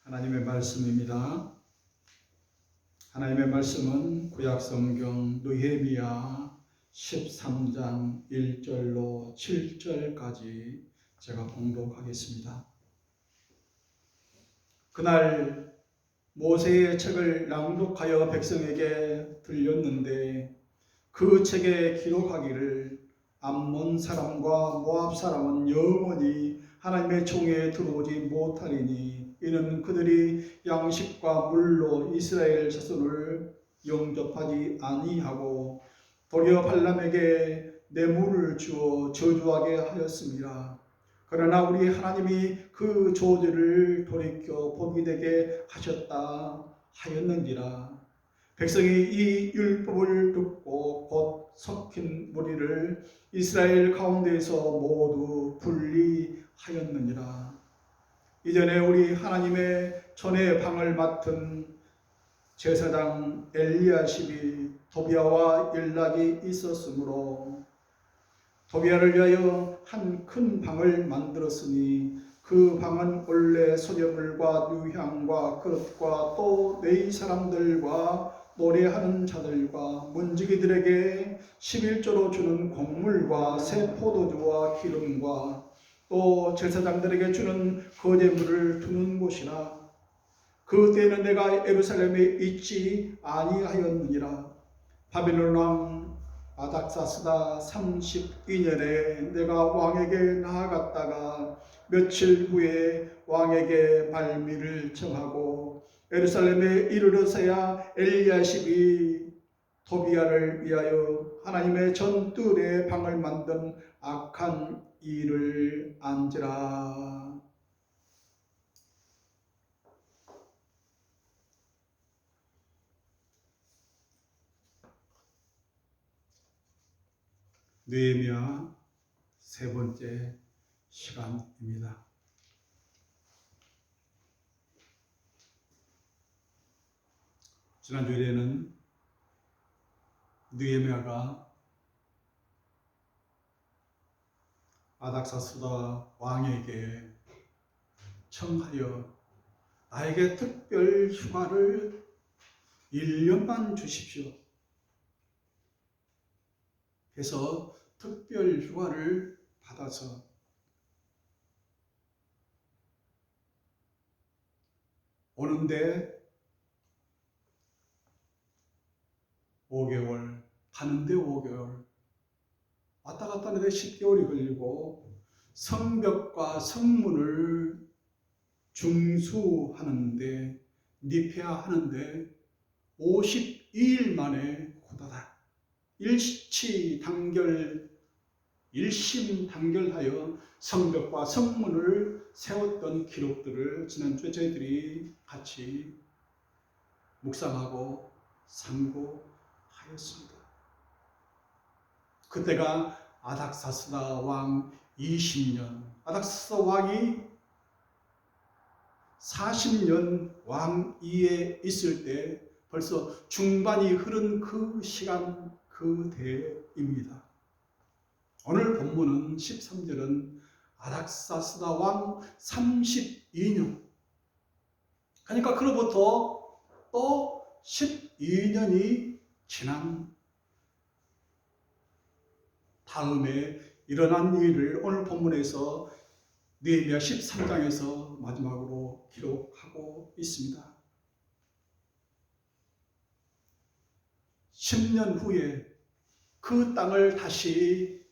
하나님의 말씀입니다. 하나님의 말씀은 구약성경 느헤미야 13장 1절로 7절까지 제가 봉독하겠습니다. 그날 모세의 책을 낭독하여 백성에게 들렸는데 그 책에 기록하기를 암몬 사람과 모압 사람은 영원히 하나님의 총에 들어오지 못하리니 이는 그들이 양식과 물로 이스라엘 자손을 영접하지 아니하고 도리어 발람에게 뇌물을 주어 저주하게 하였습니다. 그러나 우리 하나님이 그 저주를 돌이켜 복이 되게 하셨다 하였는지라. 백성이 이 율법을 듣고 곧 섞인 무리를 이스라엘 가운데에서 모두 분리하였느니라. 이전에 우리 하나님의 전의 방을 맡은 제사장 엘리야십이 도비야와 연락이 있었으므로 도비야를 위하여 한 큰 방을 만들었으니 그 방은 원래 소재물과 유향과 그릇과 또 네 사람들과 노래하는 자들과 문지기들에게 11조로 주는 곡물과 새 포도주와 기름과 또 제사장들에게 주는 거제물을 두는 곳이라. 그때는 내가 예루살렘에 있지 아니하였느니라. 바벨론 왕 아닥사스다 32년에 내가 왕에게 나아갔다가 며칠 후에 왕에게 발미를 청하고 예루살렘에 이르러서야 엘리야십이 도비야를 위하여 하나님의 전뜰에 방을 만든 악한 일을 안지라. 느헤미야 세 번째 시간입니다. 지난 주일에는 느헤미야가 아닥사스다 왕에게 청하여 나에게 특별 휴가를 1년만 주십시오 해서 특별 휴가를 받아서 오는데 5개월, 가는데 5개월, 왔다 갔다 하는데 10개월이 걸리고 성벽과 성문을 중수하는데 리페아하는데 52일 만에 호다닥 일심단결하여 성벽과 성문을 세웠던 기록들을 지난주에 저희들이 같이 묵상하고 상고하였습니다. 그때가 아닥사스다 왕 20년, 아닥사스다 왕이 40년 왕위에 있을 때 벌써 중반이 흐른 그 시간 그대입니다. 오늘 본문은 13절은 아닥사스다 왕 32년, 그러니까 그로부터 또 12년이 지난 다음에 일어난 일을 오늘 본문에서 느헤미야 13장에서 마지막으로 기록하고 있습니다. 10년 후에 그 땅을 다시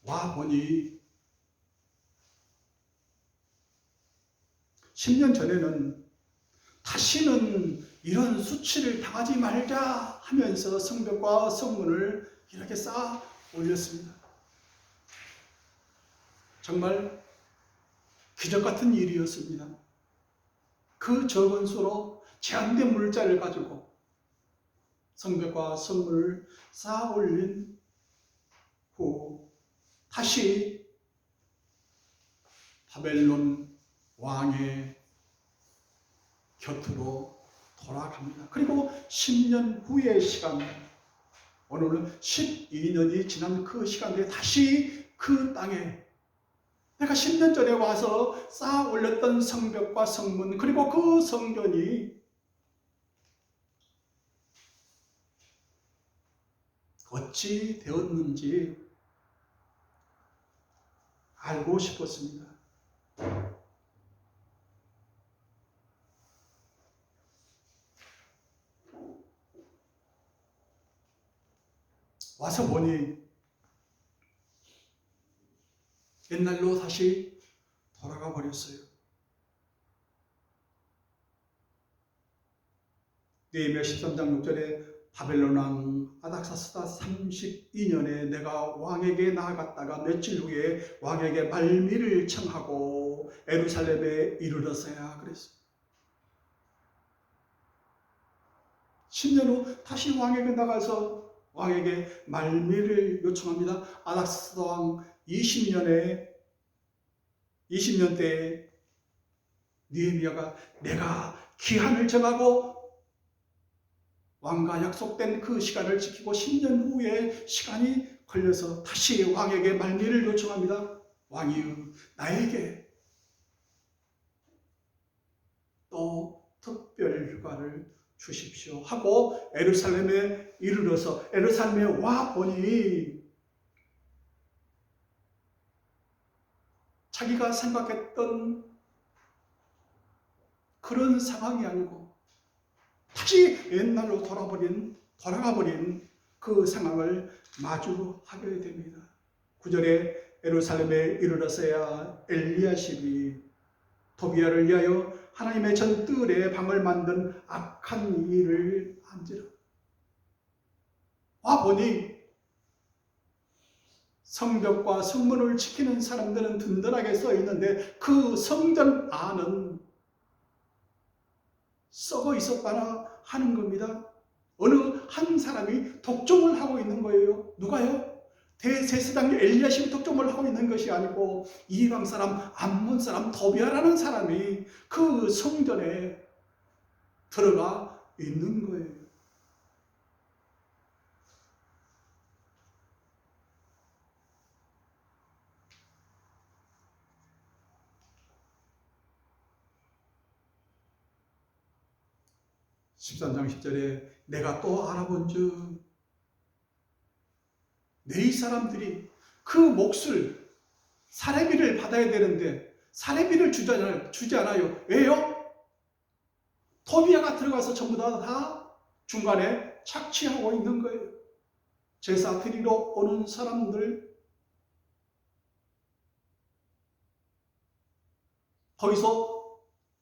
와보니 10년 전에는 다시는 이런 수치를 당하지 말자 하면서 성벽과 성문을 이렇게 쌓아 올렸습니다. 정말 기적 같은 일이었습니다. 그 적은 수로 제한된 물자를 가지고 성벽과 성문을 쌓아 올린 후 다시 바벨론 왕의 곁으로 돌아갑니다. 그리고 10년 후의 시간, 오늘은 12년이 지난 그 시간에 다시 그 땅에 내가 10년 전에 와서 쌓아 올렸던 성벽과 성문, 그리고 그 성전이 어찌 되었는지 알고 싶었습니다. 와서 보니 옛날로 다시 돌아가 버렸어요. 느헤미야 13장 6절에 바벨론 왕 아닥사스다 32년에 내가 왕에게 나아갔다가 며칠 후에 왕에게 말미를 청하고 예루살렘에 이르렀어야 그랬어요. 10년 후 다시 왕에게 나가서 왕에게 말미를 요청합니다. 아닥사스다 왕 20년 때에 느헤미야가 내가 기한을 정하고 왕과 약속된 그 시간을 지키고 10년 후에 시간이 걸려서 다시 왕에게 말미를 요청합니다. 왕이여 나에게 또 특별 휴가를 주십시오 하고 예루살렘에 이르러서 예루살렘에 와 보니 자기가 생각했던 그런 상황이 아니고 다시 옛날로 돌아가 버린 그 상황을 마주하게 됩니다. 9절에 예루살렘에 이르러서야 엘리야십이 도비야를 위하여 하나님의 전뜰에 방을 만든 악한 일을 한지라. 와 보니 성벽과 성문을 지키는 사람들은 든든하게 써 있는데 그 성전 안은 썩어 있었다나 하는 겁니다. 어느 한 사람이 독점을 하고 있는 거예요. 누가요? 대제사장 엘리야십이 독점을 하고 있는 것이 아니고 이방 사람, 암몬 사람 도비야라는 사람이 그 성전에 들어가 있는 거예요. (13장 10절에) 내가 또 알아본즉 네 사람들이 그 몫을 사례비를 받아야 되는데 사례비를 주지 않아요. 왜요? 도비야가 들어가서 전부 다 중간에 착취하고 있는 거예요. 제사 드리러 오는 사람들 거기서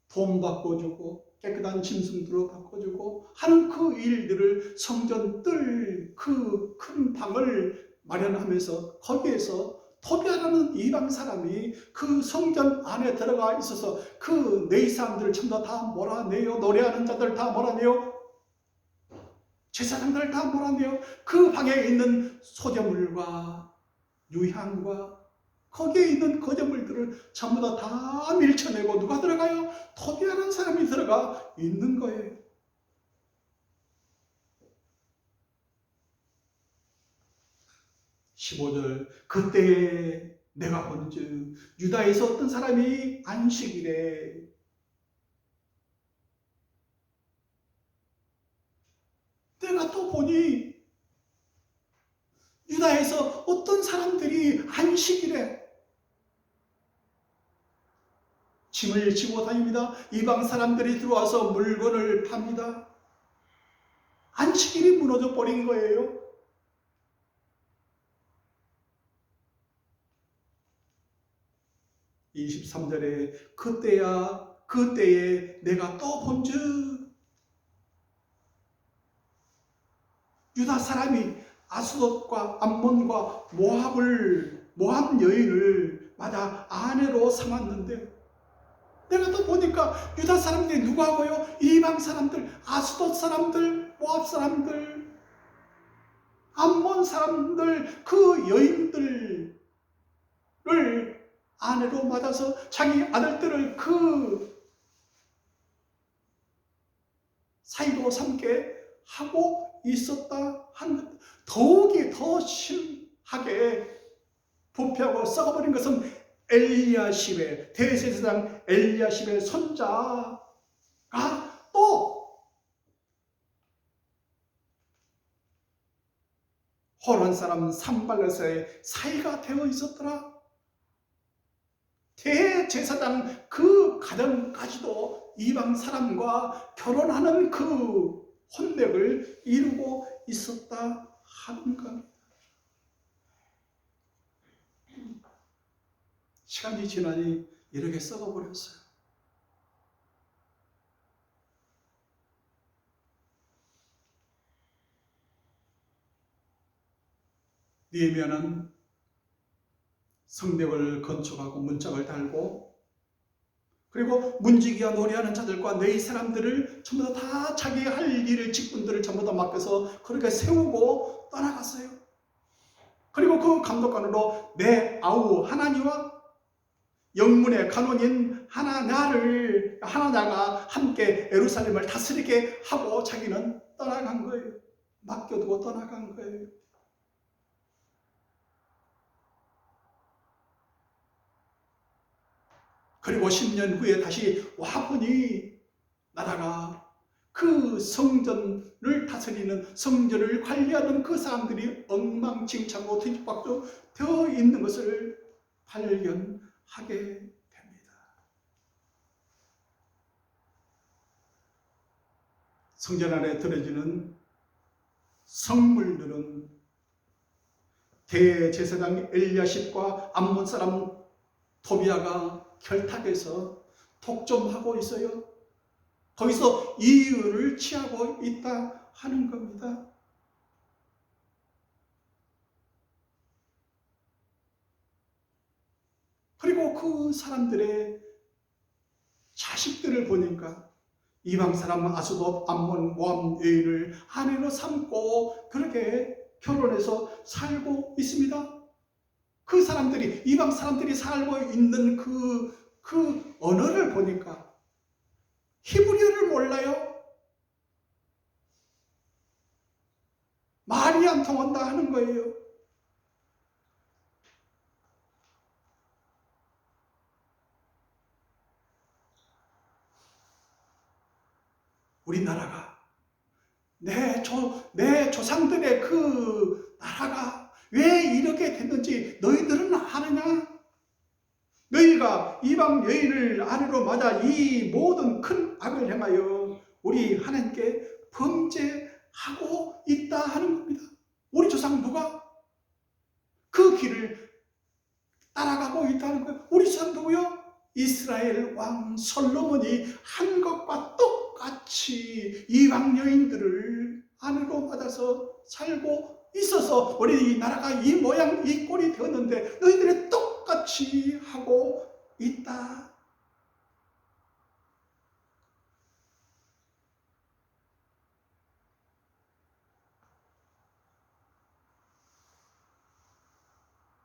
돈 바꿔주고 깨끗한 짐승들로 바꿔주고 하는 그 일들을 성전 뜰 그 큰 방을 마련하면서 거기에서 도비야라는 이방 사람이 그 성전 안에 들어가 있어서 그 네 사람들을 전부 다 몰아내요. 노래하는 자들 다 몰아내요. 제사장들 다 몰아내요. 그 방에 있는 소재물과 유향과 거기에 있는 거저물들을 전부 다 밀쳐내고 누가 들어가요? 도비야라는 사람이 들어가 있는 거예요. 15절 그때에 내가 본즉 유다에서 어떤 사람이 안식일에 내가 또 보니 유다에서 어떤 사람들이 안식일에 짐을 지고 다닙니다. 이방 사람들이 들어와서 물건을 팝니다. 안식일이 무너져 버린 거예요. 23절에 그때에 내가 또 본즉 유다 사람이 아스돗과 암몬과 모압 여인을 맞아 아내로 삼았는데 내가 또 보니까 유다 사람들이 누구하고요? 이방 사람들, 아스돗 사람들, 모압 사람들, 암몬 사람들, 그 여인들을 아내로 맞아서 자기 아들들을 그 사이로 삼게 하고 있었다 하는 것. 더욱이 더 심하게 부패하고 썩어버린 것은 엘리야십의 대제사장 엘리야십의 손자가 또 호론 사람 산발렛의 사이가 되어 있었더라. 대제사장 그 가정까지도 이방 사람과 결혼하는 그 혼맥을 이루고 있었다 하는 겁니다. 시간이 지나니 이렇게 썩어버렸어요. 느헤미야는 성벽을 건축하고 문짝을 달고, 그리고 문지기와 노래하는 자들과 네 사람들을 전부 다 자기 할 일을 직분들을 전부 다 맡겨서 그렇게 세우고 떠나갔어요. 그리고 그 감독관으로 네 아우 하나니와 영문의 간원인 하나냐가 함께 예루살렘을 다스리게 하고 자기는 떠나간 거예요. 맡겨두고 떠나간 거예요. 그리고 10년 후에 다시 와보니 나라가 그 성전을 다스리는, 성전을 관리하는 그 사람들이 엉망진창으로 뒤집박도 되어 있는 것을 발견하게 됩니다. 성전 안에 들어지는 성물들은 대제사장 엘리야십과 암몬 사람 도비아가 결탁해서 독점하고 있어요. 거기서 이유를 취하고 있다 하는 겁니다. 그리고 그 사람들의 자식들을 보니까 이방 사람 아수돗, 암몬, 모압 여인을 아내로 삼고 그렇게 결혼해서 살고 있습니다. 그 사람들이, 이방 사람들이 살고 있는 그 언어를 보니까 히브리어를 몰라요. 말이 안 통한다 하는 거예요. 우리나라가 내 조상들의 그 나라가 왜 이렇게 됐는지 너희들은 아느냐? 너희가 이방 여인을 아내로 맞아 이 모든 큰 악을 행하여 우리 하나님께 범죄하고 있다 하는 겁니다. 우리 조상 누가 그 길을 따라가고 있다는 거예요. 우리 조상 누구요? 이스라엘 왕 솔로몬이 한 것과 똑같이 이방 여인들을 아내로 받아서 살고 있어서 우리 나라가 이 모양 이 꼴이 되었는데 너희들이 똑같이 하고 있다.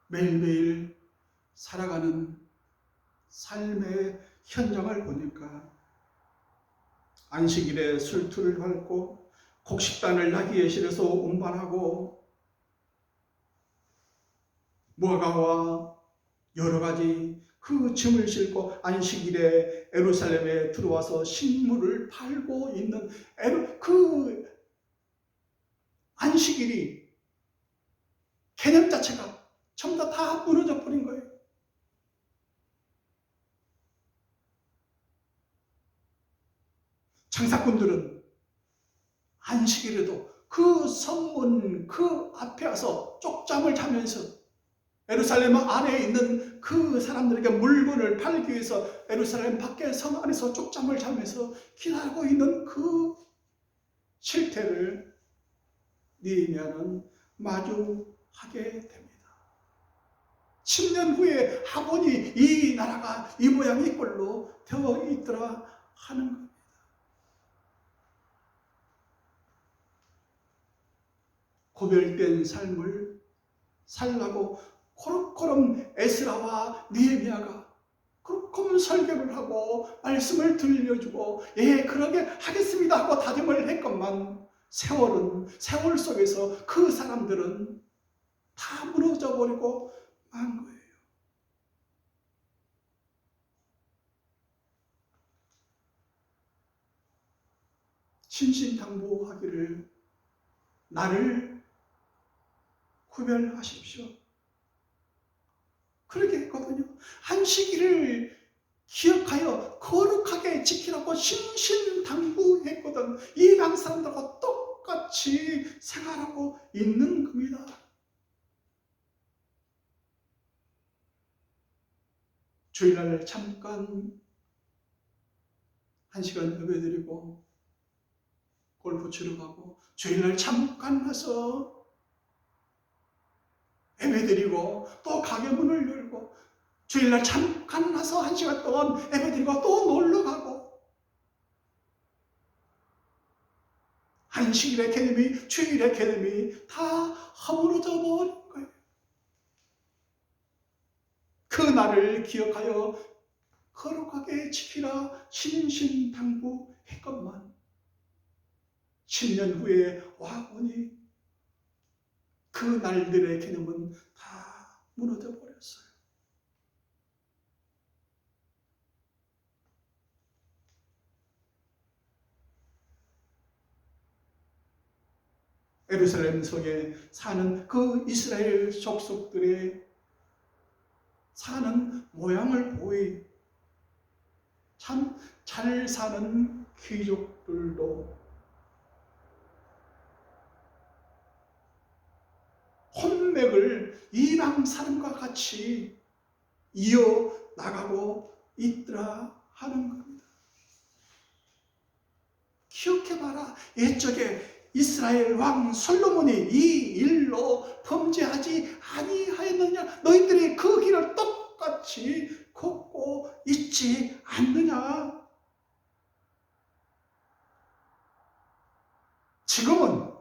매일매일 살아가는 삶의 현장을 보니까 안식일에 술투를 밟고 곡식단을 나귀예실에서 운반하고 무화과와 여러 가지 그 짐을 싣고 안식일에 예루살렘에 들어와서 식물을 팔고 있는 그 안식일이 개념 자체가 전부 다 무너져 버린 거예요. 장사꾼들은 안식일에도 그 성문 그 앞에 와서 쪽잠을 자면서 예루살렘 안에 있는 그 사람들에게 물건을 팔기 위해서 예루살렘 밖에 성 안에서 쪽잠을 자면서 기다리고 있는 그 실태를 느헤미야는 마주하게 됩니다. 10년 후에 하보니 이 나라가 이 모양 이 꼴로 되어 있더라 하는 겁니다. 고별된 삶을 살라고 코르코름 에스라와 느헤미야가 그렇게 설교를 하고 말씀을 들려주고 그러게 하겠습니다 하고 다짐을 했건만 세월 속에서 그 사람들은 다 무너져 버리고 만 거예요. 신신당부하기를 나를 구별하십시오. 그렇게 했거든요. 안식일을 기억하여 거룩하게 지키라고 신신당부했거든. 이방 사람들과 똑같이 생활하고 있는 겁니다. 주일날 잠깐 1시간 예배드리고 골프 치러 가고, 주일날 잠깐 와서 예배드리고 또 가게 문을 열고, 주일날 잠깐 와서 1시간 동안 예배드리고 또 놀러 가고, 안식일의 개념이, 주일의 개념이 다 허물어져 버린 거예요. 그 날을 기억하여 거룩하게 지키라 신신당부했건만 10년 후에 와보니 그 날들의 개념은 다 무너져 버렸어요. 예루살렘 성에 사는 그 이스라엘 족속들의 사는 모양을 보이 참 잘 사는 귀족들도 혼맥을 이방 사람과 같이 이어나가고 있더라 하는 겁니다. 기억해봐라. 옛적에 이스라엘 왕 솔로몬이 이 일로 범죄하지 아니하였느냐? 너희들이 그 길을 똑같이 걷고 있지 않느냐? 지금은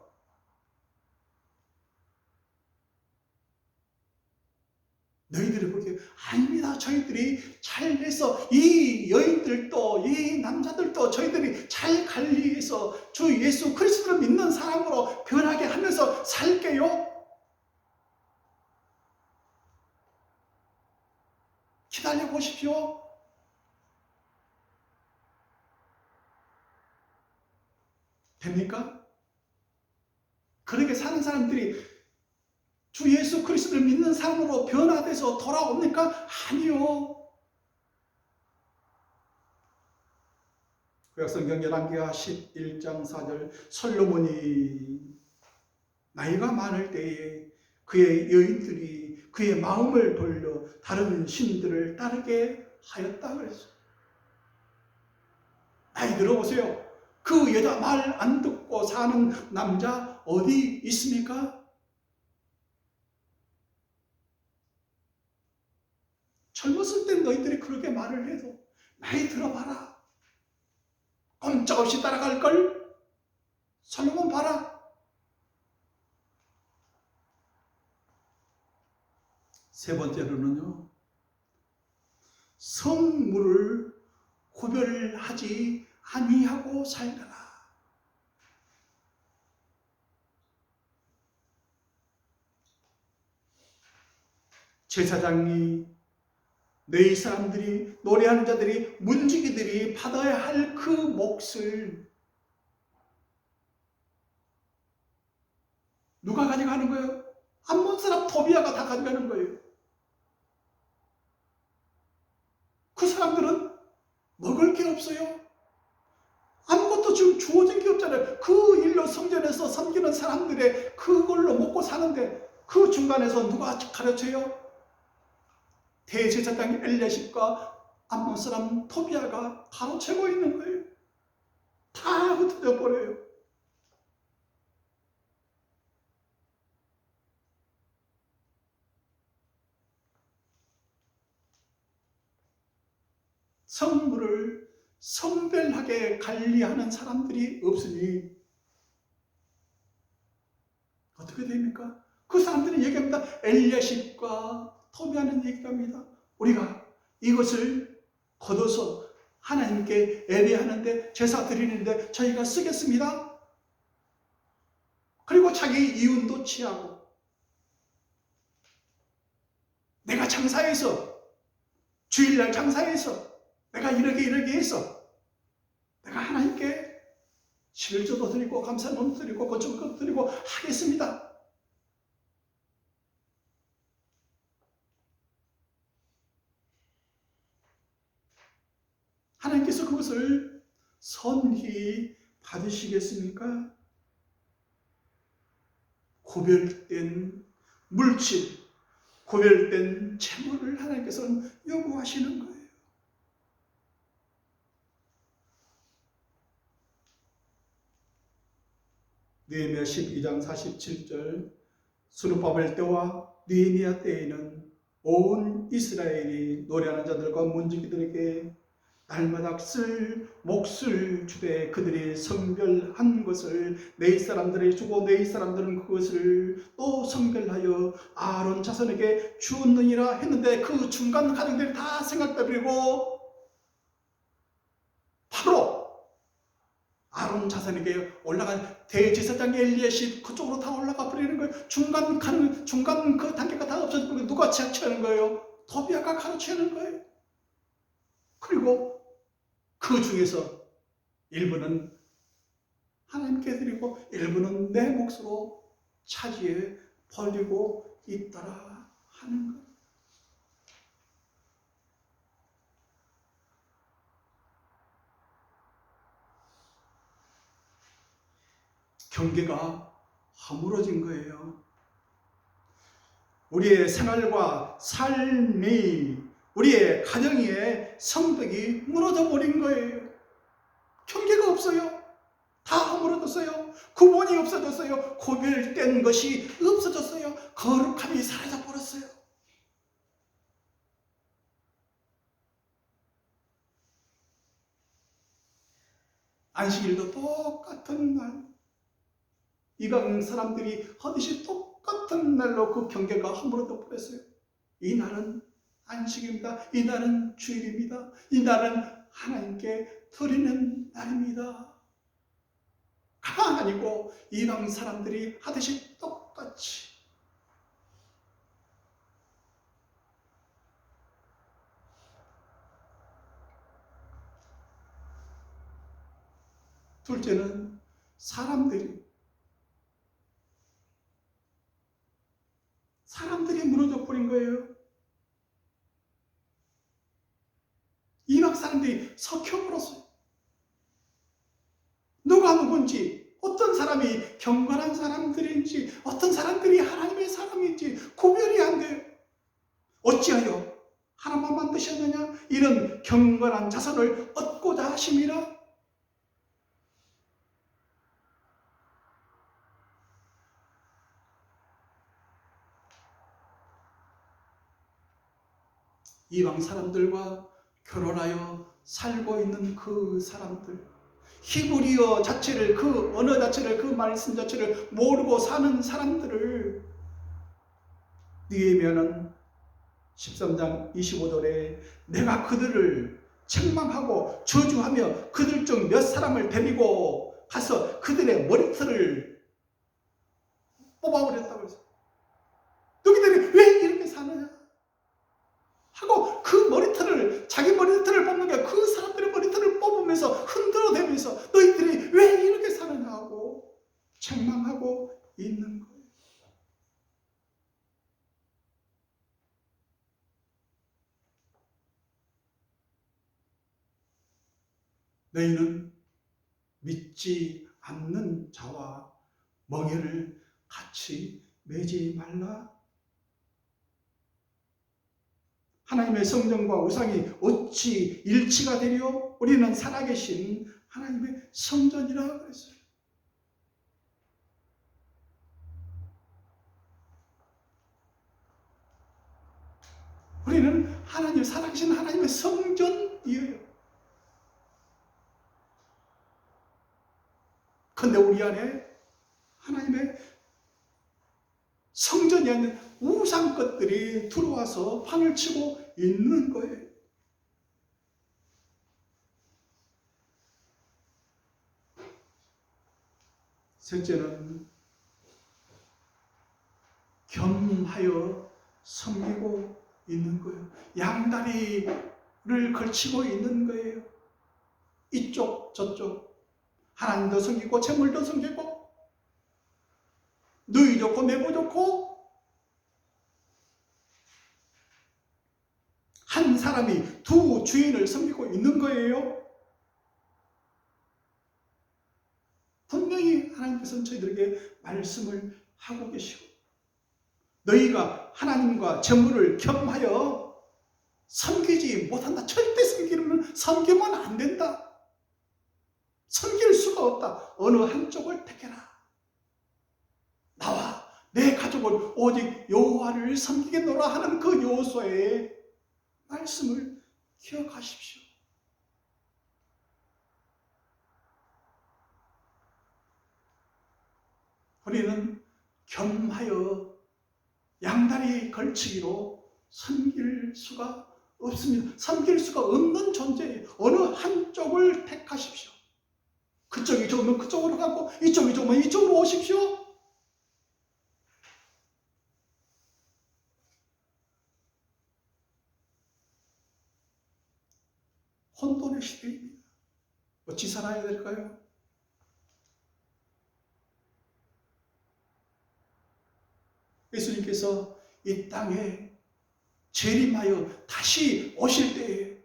너희들이 보기에 아닙니다. 저희들이 잘해서 이 여인들도 이 남자들도 저희들이 잘 관리해서 주 예수 그리스도를 믿는 사람으로 변하게 하면서 살게요. 기다려 보십시오. 됩니까? 그렇게 사는 사람들이 주 예수 그리스도를 믿는 사람으로 변화돼서 돌아옵니까? 아니요. 구약성경 열왕기하 11장 4절 솔로몬이 나이가 많을 때에 그의 여인들이 그의 마음을 돌려 다른 신들을 따르게 하였다 그랬어요. 나이 들어보세요. 그 여자 말 안 듣고 사는 남자 어디 있습니까? 젊었을 땐 너희들이 그렇게 말을 해도 나이 들어봐라. 꼼짝없이 따라갈걸? 솔로몬 봐라. 세 번째로는요, 성물을 구별하지 아니하고 살더라. 제사장이 너희 사람들이 노래하는 자들이 문지기들이 받아야 할 그 몫을 누가 가져가는 거예요? 암몬 사람 도비아가 다 가져가는 거예요. 그 사람들은 먹을 게 없어요. 아무것도 지금 주어진 게 없잖아요. 그 일로 성전에서 섬기는 사람들의 그걸로 먹고 사는데 그 중간에서 누가 가르쳐요? 대제사장 엘리야십과 암몬 사람 토비아가 가로채고 있는 거예요. 다 흩어져 버려요. 성물을 선별하게 관리하는 사람들이 없으니 어떻게 됩니까? 그 사람들이 얘기합니다. 엘리야십과 토비아는 얘기합니다. 우리가 이것을 거둬서 하나님께 예배하는데 제사 드리는데 저희가 쓰겠습니다. 그리고 자기 이윤도 취하고 내가 장사해서 주일날 장사해서 내가 이렇게 해서 내가 하나님께 11조도 드리고 감사함도 드리고 건축도 드리고 하겠습니다. 하나님께서 그것을 선히 받으시겠습니까? 구별된 물질, 구별된 재물을 하나님께서는 요구하시는 거예요. 느헤미야 12장 47절 스룹바벨 때와 느헤미야 때에는 온 이스라엘이 노래하는 자들과 문지기들에게 날마다 쓸 몫을 주되 그들이 성별한 것을 내 사람들에게 주고 내 사람들은 그것을 또 성별하여 아론 자손에게 주었느니라 했는데 그 중간 가정들이 다 생각해버리고 바로 아론 자손에게 올라간 대제사장 엘리야십 그쪽으로 다 올라가 버리는 거예요. 중간 그 단계가 다 없어지고 누가 지향치는 거예요? 도비아가 가르치는 거예요. 그리고 그 중에서 일부는 하나님께 드리고 일부는 내 몫으로 차지해 버리고 있더라 하는 거예요. 경계가 허물어진 거예요. 우리의 생활과 삶이, 우리의 가정의 성벽이 무너져 버린 거예요. 경계가 없어요. 다 허물어졌어요. 구분이 없어졌어요. 구별된 것이 없어졌어요. 거룩함이 사라져 버렸어요. 안식일도 똑같은 날, 이방 사람들이 하듯이 똑같은 날로 그 경계가 허물어져 버렸어요. 이 날은 안식입니다. 이 날은 주일입니다. 이 날은 하나님께 드리는 날입니다. 가 아니고 이방 사람들이 하듯이 똑같이. 둘째는 사람들이 무너져 버린 거예요. 이방 사람들이 섞여버렸어요. 누가 누군지, 어떤 사람이 경건한 사람들인지, 어떤 사람들이 하나님의 사람인지 구별이 안 돼요. 어찌하여 하나만 만드셨느냐? 이런 경건한 자손을 얻고자 하심이라. 이방 사람들과 결혼하여 살고 있는 그 사람들, 히브리어 자체를, 그 언어 자체를, 그 말씀 자체를 모르고 사는 사람들을 느헤미야는 13장 25절에 내가 그들을 책망하고 저주하며 그들 중 몇 사람을 데리고 가서 그들의 머리털을 뽑아버렸다고 해서 너희들이 왜 이렇게 사느냐 하고 그 머리털을, 자기 머리털을 뽑는 게 그 사람들의 머리털을 뽑으면서 흔들어대면서 너희들이 왜 이렇게 사느냐 하고 책망하고 있는 거예요. 너희는 믿지 않는 자와 멍에를 같이 매지 말라. 하나님의 성전과 우상이 어찌 일치가 되려? 우리는 살아계신 하나님의 성전이라 그랬어요. 우리는 하나님, 살아계신 하나님의 성전이에요. 그런데 우리 안에 하나님의 성전이 아닌 우상 것들이 들어와서 판을 치고 있는 거예요. 셋째는 겸하여 섬기고 있는 거예요. 양다리를 걸치고 있는 거예요. 이쪽 저쪽 하나님도 섬기고 재물도 섬기고 누이 좋고 매부 좋고 한 사람이 두 주인을 섬기고 있는 거예요. 분명히 하나님께서는 저희들에게 말씀을 하고 계시고 너희가 하나님과 재물을 겸하여 섬기지 못한다. 절대 섬기면 안 된다. 섬길 수가 없다. 어느 한쪽을 택해라. 나와 내 가족을 오직 여호와를 섬기겠노라 하는 그 요소의 말씀을 기억하십시오. 우리는 겸하여 양다리 걸치기로 섬길 수가 없습니다. 섬길 수가 없는 존재예요. 어느 한쪽을 택하십시오. 그쪽이 좋으면 그쪽으로 가고 이쪽이 좋으면 이쪽으로 오십시오. 혼돈의 시대입니다. 어찌 살아야 될까요? 예수님께서 이 땅에 재림하여 다시 오실 때에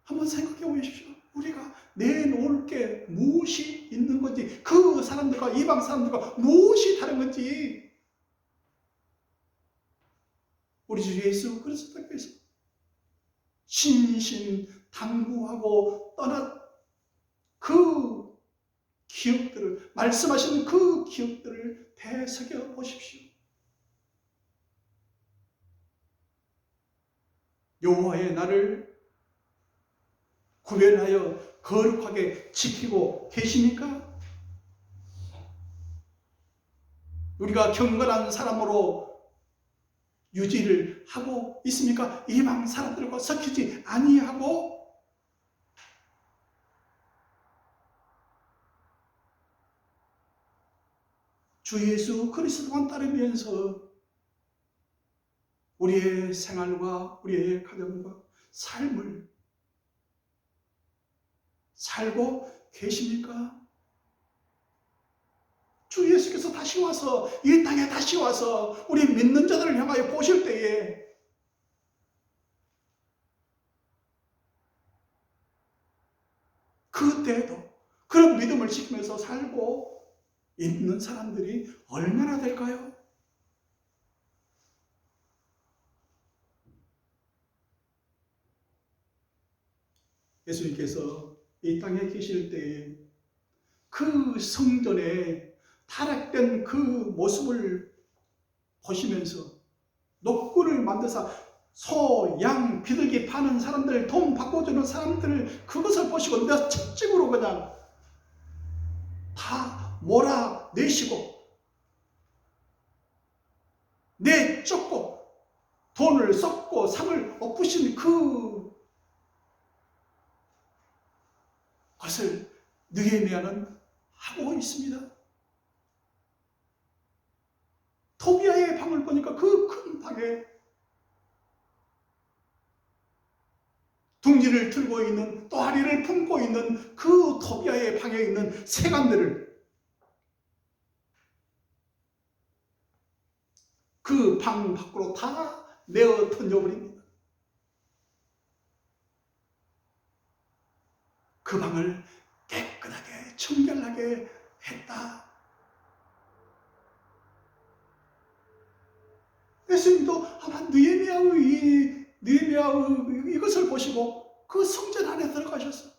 한번 생각해 보십시오. 우리가 내놓을 게 무엇이 있는 건지, 그 사람들과 이방 사람들과 무엇이 다른 건지, 우리 주 예수 그리스도께서 신신당부하고 떠난 그 기억들을, 말씀하신 그 기억들을 되새겨 보십시오. 여호와의 날을 구별하여 거룩하게 지키고 계십니까? 우리가 경건한 사람으로 유지를 하고 있습니까? 이방 사람들과 섞이지 아니하고 주 예수 그리스도만 따르면서 우리의 생활과 우리의 가정과 삶을 살고 계십니까? 주 예수께서 다시 와서 이 땅에 다시 와서 우리 믿는 자들을 향하여 보실 때에 그때도 그런 믿음을 지키면서 살고 있는 사람들이 얼마나 될까요? 예수님께서 이 땅에 계실 때에 그 성전에 타락된 그 모습을 보시면서 노구를 만드사 소, 양, 비둘기 파는 사람들, 돈 바꿔주는 사람들, 그것을 보시고 몇 채찍으로 그냥 다 몰아내시고 내쫓고 돈을 쏟고 상을 엎으신 그것을 느헤미야는 하고 있습니다. 토비아의 방을 보니까 그 큰 방에 둥지를 들고 있는, 또아리를 품고 있는 그 토비아의 방에 있는 세간들을 그 방 밖으로 다 내어 던져버립니다. 그 방을 깨끗하게 청결하게 했다. 예수님도 아마 느헤미야의 이것을 보시고 그 성전 안에 들어가셔서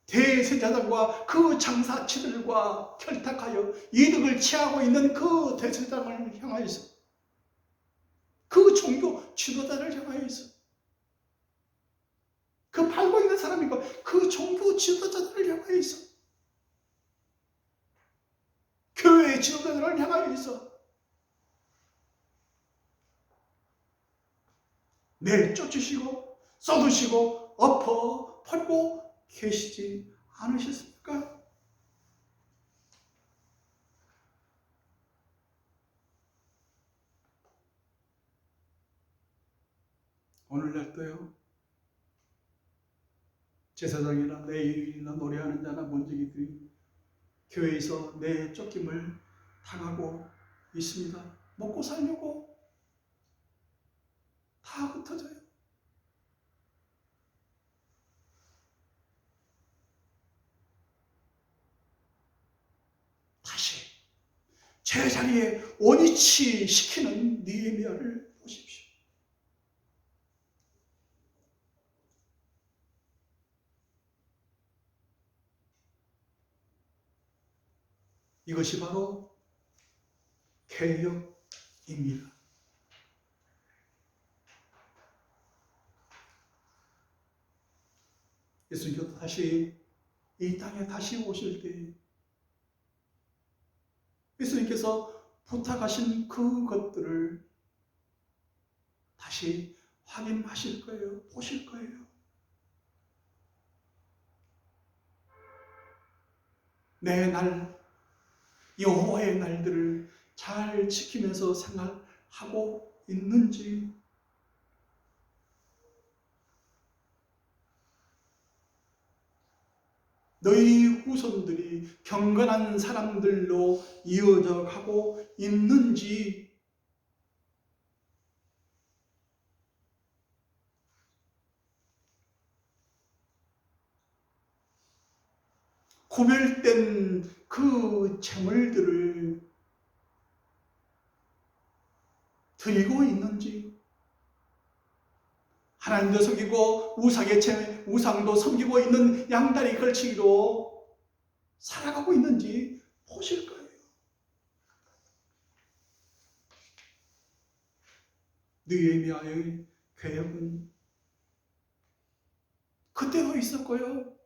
대제사장과 그 장사치들과 결탁하여 이득을 취하고 있는 그 대제사장을 향하여서, 그 종교 지도자를 향하여서, 그 팔고 있는 사람이고 그 종교 지도자들을 향하여서, 교회의 지도자들을 향하여서 내쫓으시고 쏟으시고 엎어 팔고 계시지 않으셨습니까? 오늘날도요, 제사장이나 레위인이나 노래하는 자나 문지기들이 교회에서 내쫓김을 당하고 있습니다. 먹고 살려고 다 흩어져요. 다시 제자리에 원위치 시키는 느헤미야를 보십시오. 이것이 바로 개혁입니다. 예수님께서 다시 이 땅에 다시 오실 때 예수님께서 부탁하신 그것들을 다시 확인하실 거예요. 보실 거예요. 내 날, 여호와의 날들을 잘 지키면서 생활하고 있는지, 너희 후손들이 경건한 사람들로 이어져 가고 있는지, 구별된 그 재물들을 드리고 있는지, 하나님도 섬기고 우상도 섬기고 있는 양다리 걸치기로 살아가고 있는지 보실 거예요. 느헤미야의 개혁은 그때도 있었고요.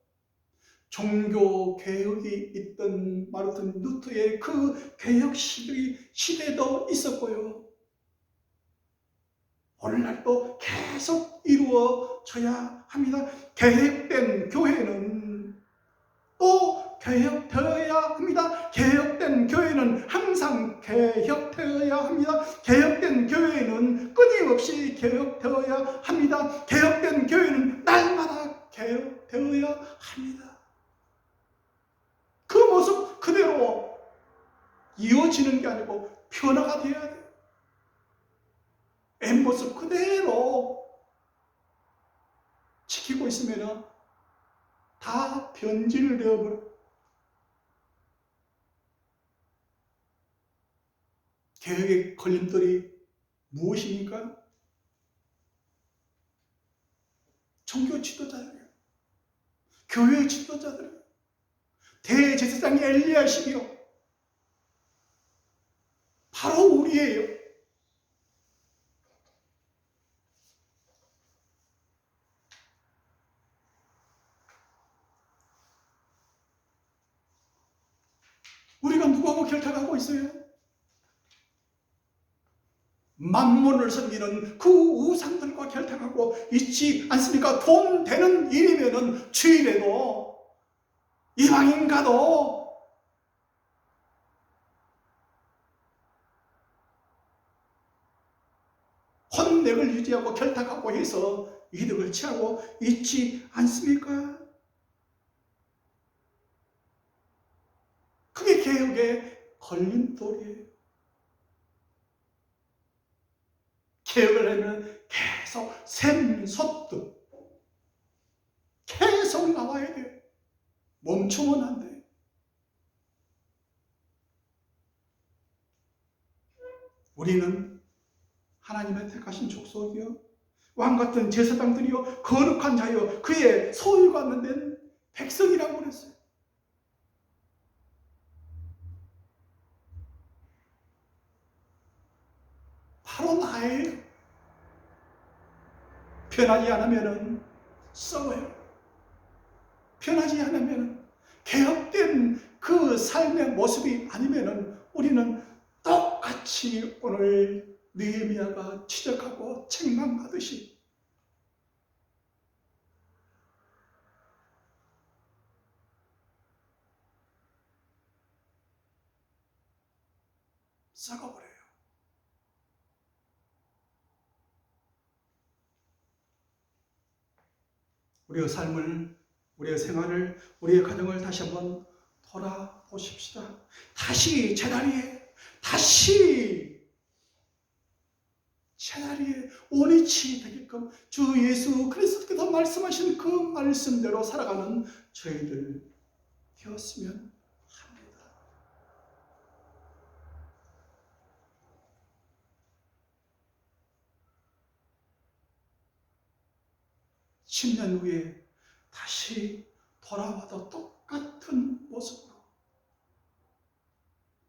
종교 개혁이 있던 마르틴 루터의 그 개혁 시대도 있었고요. 오늘날도 계속 이루어져야 합니다. 개혁된 교회는 또 개혁되어야 합니다. 개혁된 교회는 항상 개혁되어야 합니다. 개혁된 교회는 끊임없이 개혁되어야 합니다. 개혁된 교회는 날마다 개혁되어야 합니다. 그 모습 그대로 이어지는 게 아니고 변화가 되어야 돼요. 옛모습 그대로 지키고 있으면 다 변질되어버려요. 개혁의 걸림돌이 무엇입니까? 종교 지도자들이에요. 교회 지도자들이에요. 대제사장 엘리야십이요. 바로 우리예요. 우리가 누구하고 결탁하고 있어요? 만몬을 섬기는 그 우상들과 결탁하고 있지 않습니까? 돈 되는 일이면은 주일에도 이방인 가도 혼맥을 유지하고 결탁하고 해서 이득을 취하고 있지 않습니까? 그게 개혁의 걸림돌이에요. 개혁을 하면 계속 샘솟듯 계속 나와야 돼요. 멈추면 안 돼요. 우리는 하나님의 택하신 족속이요, 왕같은 제사장들이요, 거룩한 자요, 그의 소유가 된 백성이라고 그랬어요. 바로 나예요. 변하지 않으면 썩어요. 변하지 않으면, 개혁된 그 삶의 모습이 아니면 우리는 똑같이 오늘 느헤미야가 지적하고 책망하듯이 썩어버려요. 우리의 삶을 우리의 생활을, 우리의 가정을 다시 한번 돌아보십시다. 다시 제자리에 원위치 되게끔 주 예수 그리스도께서 말씀하신 그 말씀대로 살아가는 저희들 되었으면 합니다. 십 년 후에 다시 돌아와도 똑같은 모습으로,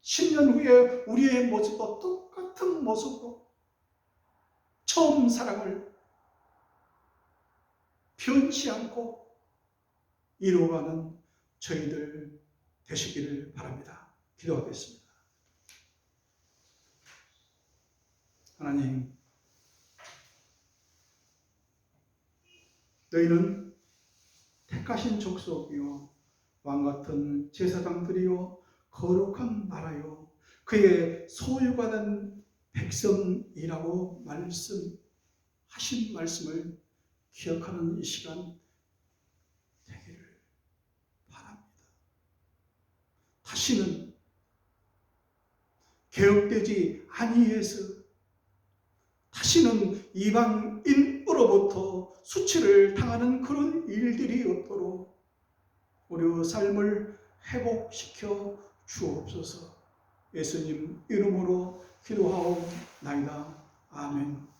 10년 후에 우리의 모습도 똑같은 모습으로 처음 사랑을 변치 않고 이루어가는 저희들 되시기를 바랍니다. 기도하겠습니다. 하나님, 너희는 택하신 족속이요 왕같은 제사장들이요 거룩한 나라요 그의 소유가 된 백성이라고 말씀하신 말씀을 기억하는 이 시간 되기를 바랍니다. 다시는 개혁되지 아니해서 다시는 이방인으로부터 수치를 당하는 그런 일들이 없도록 우리의 삶을 회복시켜 주옵소서. 예수님 이름으로 기도하옵나이다. 아멘.